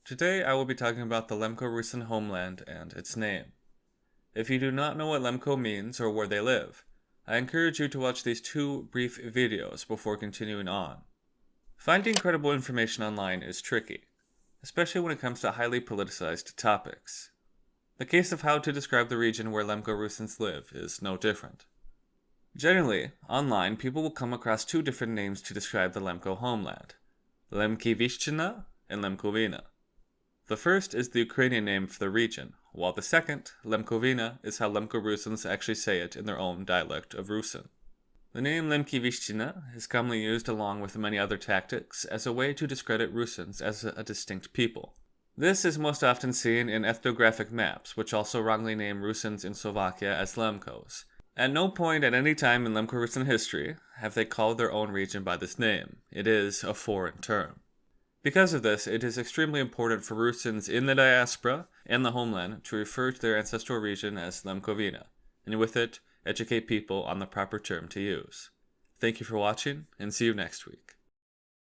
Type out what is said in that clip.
Today I will be talking about the Lemko-Rusyn homeland and its name. If you do not know what Lemko means or where they live, I encourage you to watch these two brief videos before continuing on. Finding credible information online is tricky, especially when it comes to highly politicized topics. The case of how to describe the region where Lemko-Rusyns live is no different. Generally, online people will come across two different names to describe the Lemko homeland, Lemkivshchyna and Lemkovyna. The first is the Ukrainian name for the region, while the second, Lemkovyna, is how Lemko-Rusyns actually say it in their own dialect of Rusyn. The name Lemkivshchyna is commonly used along with many other tactics as a way to discredit Rusyns as a distinct people. This is most often seen in ethnographic maps, which also wrongly name Rusyns in Slovakia as Lemkos. At no point at any time in Lemko-Rusyn history have they called their own region by this name. It is a foreign term. Because of this, it is extremely important for Rusyns in the diaspora and the homeland to refer to their ancestral region as Lemkovyna, and with it, educate people on the proper term to use. Thank you for watching, and see you next week.